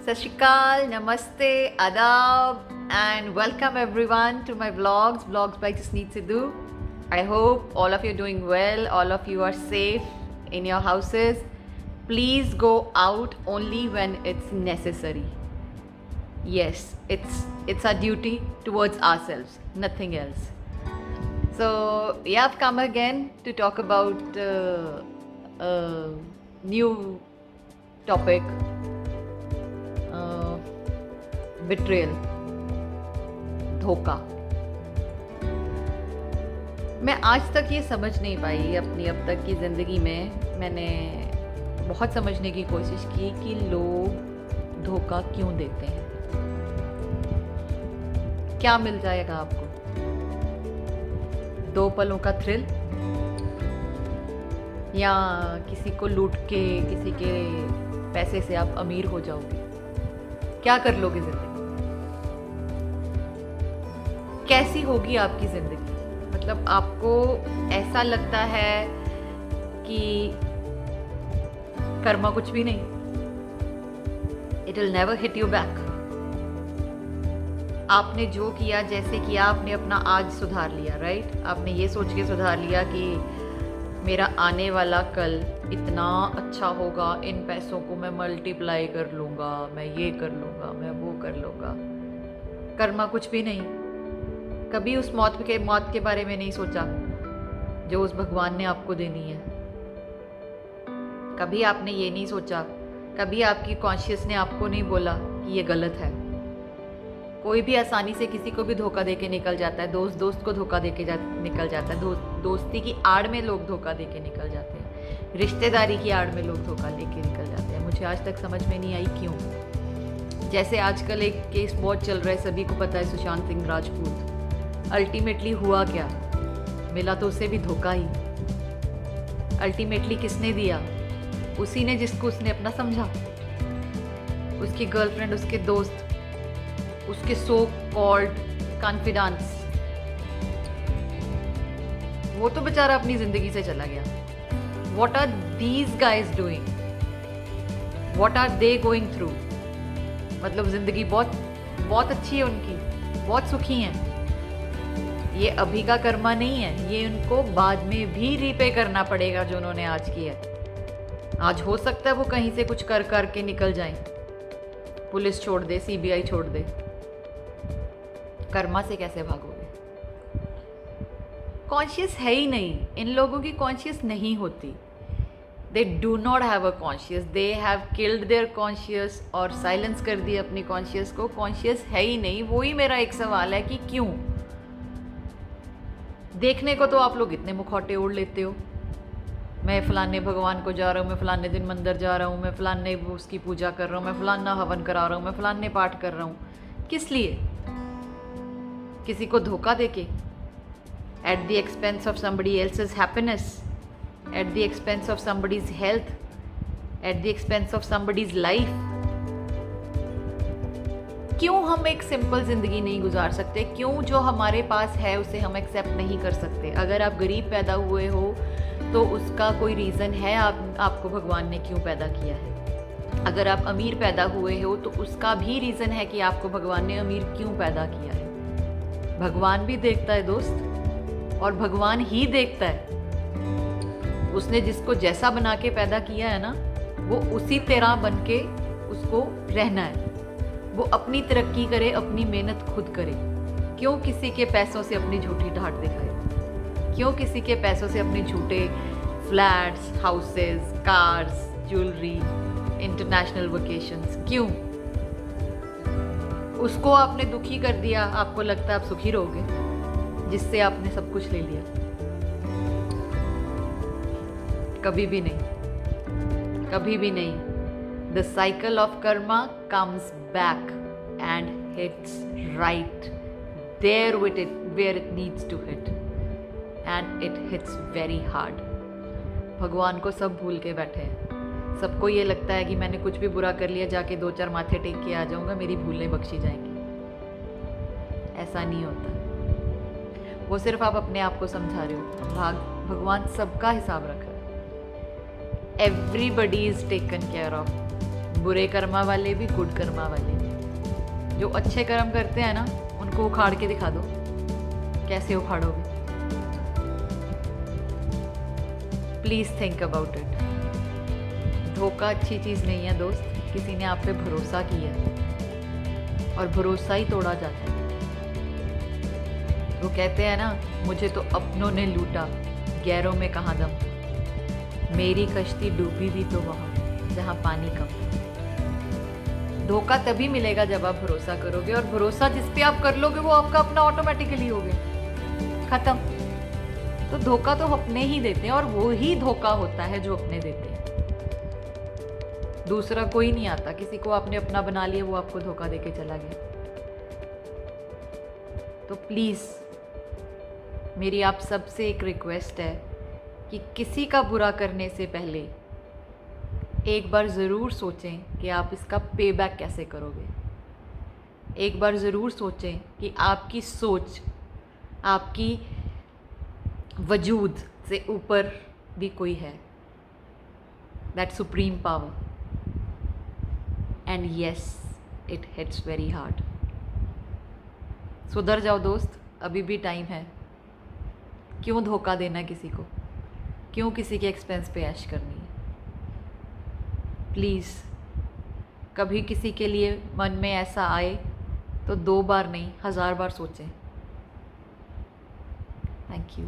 Sat Shri Akal, Namaste, Adab, and welcome everyone to my vlogs by Jasneet Sidhu. I hope all of you are doing well, all of you are safe in your houses. Please go out only when it's necessary. Yes, it's our duty towards ourselves, nothing else. So yeah, I've come again to talk about a new topic. Betrayal, धोखा. मैं आज तक ये समझ नहीं पाई अपनी अब तक की ज़िंदगी में. मैंने बहुत समझने की कोशिश की कि लोग धोखा क्यों देते हैं. क्या मिल जाएगा आपको? 2 पलों का थ्रिल, या किसी को लूट के किसी के पैसे से आप अमीर हो जाओगे? क्या कर लोगे ज़िंदगी? कैसी होगी आपकी ज़िंदगी? मतलब आपको ऐसा लगता है कि कर्मा कुछ भी नहीं, it will never hit you back. आपने जो किया, जैसे किया, आपने अपना आज सुधार लिया, राइट? आपने ये सोच के सुधार लिया कि मेरा आने वाला कल इतना अच्छा होगा, इन पैसों को मैं मल्टीप्लाई कर लूँगा, मैं ये कर लूँगा, मैं वो कर लूँगा. कर्मा कुछ भी नहीं. कभी उस मौत के बारे में नहीं सोचा जो उस भगवान ने आपको देनी है. कभी आपने ये नहीं सोचा, कभी आपकी कॉन्शियस ने आपको नहीं बोला कि ये गलत है. कोई भी आसानी से किसी को भी धोखा देके निकल जाता है. दोस्त को धोखा देके निकल जाता है. दोस्ती की आड़ में लोग धोखा देके निकल जाते हैं. रिश्तेदारी की आड़ में लोग धोखा देके निकल जाते हैं. मुझे आज तक समझ में नहीं आई क्यों. जैसे आजकल एक केस बहुत चल रहा है, सभी को पता है, सुशांत सिंह राजपूत. अल्टीमेटली हुआ क्या? मिला तो उसे भी धोखा ही. अल्टीमेटली किसने दिया? उसी ने जिसको उसने अपना समझा. उसकी गर्लफ्रेंड, उसके दोस्त, उसके सो कॉल्ड कॉन्फिडेंस. वो तो बेचारा अपनी जिंदगी से चला गया. What are these guys doing? What are they going through? मतलब जिंदगी बहुत अच्छी है उनकी, बहुत सुखी हैं. ये अभी का कर्मा नहीं है, ये उनको बाद में भी रीपे करना पड़ेगा जो उन्होंने आज किया. आज हो सकता है वो कहीं से कुछ कर के निकल जाएं, पुलिस छोड़ दे, सीबीआई छोड़ दे. कर्मा से कैसे भागोगे? कॉन्शियस है ही नहीं. इन लोगों की कॉन्शियस नहीं होती. They do not have a conscious. They have killed their conscious और साइलेंस कर दी अपनी कॉन्शियस को. कॉन्शियस है ही नहीं. वही मेरा एक सवाल है कि क्यों? देखने को तो आप लोग इतने मुखौटे ओढ़ लेते हो. मैं फलाने भगवान को जा रहा हूँ, मैं फलाने दिन मंदिर जा रहा हूँ, मैं फलाने उसकी पूजा कर रहा हूँ, मैं फलाना हवन करा रहा हूँ, मैं फलाने पाठ कर रहा हूँ. किस लिए? किसी को धोखा देके, at the expense of somebody else's happiness, at the expense of somebody's health, at the expense of somebody's life. क्यों हम एक सिंपल ज़िंदगी नहीं गुजार सकते? क्यों जो हमारे पास है उसे हम एक्सेप्ट नहीं कर सकते? अगर आप गरीब पैदा हुए हो तो उसका कोई रीज़न है, आपको भगवान ने क्यों पैदा किया है. अगर आप अमीर पैदा हुए हो तो उसका भी रीज़न है कि आपको भगवान ने अमीर क्यों पैदा किया है. भगवान भी देखता है दोस्त, और भगवान ही देखता है. उसने जिसको जैसा बना के पैदा किया है ना, वो उसी तरह बन के उसको रहना है. वो अपनी तरक्की करे, अपनी मेहनत खुद करे. क्यों किसी के पैसों से अपनी झूठी ढाट दिखाए? क्यों किसी के पैसों से अपने झूठे flats, houses, cars, jewellery, international vacations? क्यों? उसको आपने दुखी कर दिया, आपको लगता है आप सुखी रहोगे, जिससे आपने सब कुछ ले लिया? कभी भी नहीं, कभी भी नहीं. The cycle of karma comes back and hits right there with it where it needs to hit, and it hits very hard. भगवान को सब भूल के बैठे हैं. सबको ये लगता है कि मैंने कुछ भी बुरा कर लिया, जाके 2-4 माथे टेक के आ जाऊंगा, मेरी भूलें बख्शी जाएंगी. ऐसा नहीं होता. वो सिर्फ आप अपने आप को समझा रहे हो. भगवान सबका हिसाब रख रहा है. Everybody is taken care of. बुरे कर्मा वाले भी, गुड कर्मा वाले भी। जो अच्छे कर्म करते हैं ना, उनको उखाड़ के दिखा दो, कैसे उखाड़ोगे। Please think about it. धोखा अच्छी चीज़ नहीं है दोस्त। किसी ने आप पे भरोसा किया और भरोसा ही तोड़ा जाता है। वो कहते हैं ना, मुझे तो अपनों ने लूटा, गैरों में कहाँ दम। मेरी कश्ती डूबी भी तो वहाँ जहाँ पानी कम था। धोखा तभी मिलेगा जब आप भरोसा करोगे, और भरोसा जिस पे आप कर लोगे वो आपका अपना ऑटोमेटिकली हो गया, खत्म। तो धोखा तो अपने ही देते हैं, और वो ही धोखा होता है जो अपने देते हैं। दूसरा कोई नहीं आता। किसी को आपने अपना बना लिया, वो आपको धोखा देके चला गया। तो प्लीज़ मेरी आप सबसे एक रिक्वेस्ट है कि किसी का बुरा करने से पहले एक बार ज़रूर सोचें कि आप इसका पे बैक कैसे करोगे। एक बार ज़रूर सोचें कि आपकी सोच, आपकी वजूद से ऊपर भी कोई है, that supreme power. And yes, it hits very hard. सुधर जाओ दोस्त, अभी भी टाइम है। क्यों धोखा देना किसी को? क्यों किसी के एक्सपेंस पे ऐश करनी है? प्लीज़ कभी किसी के लिए मन में ऐसा आए तो 2 बार नहीं, 1000 बार सोचें। Thank you.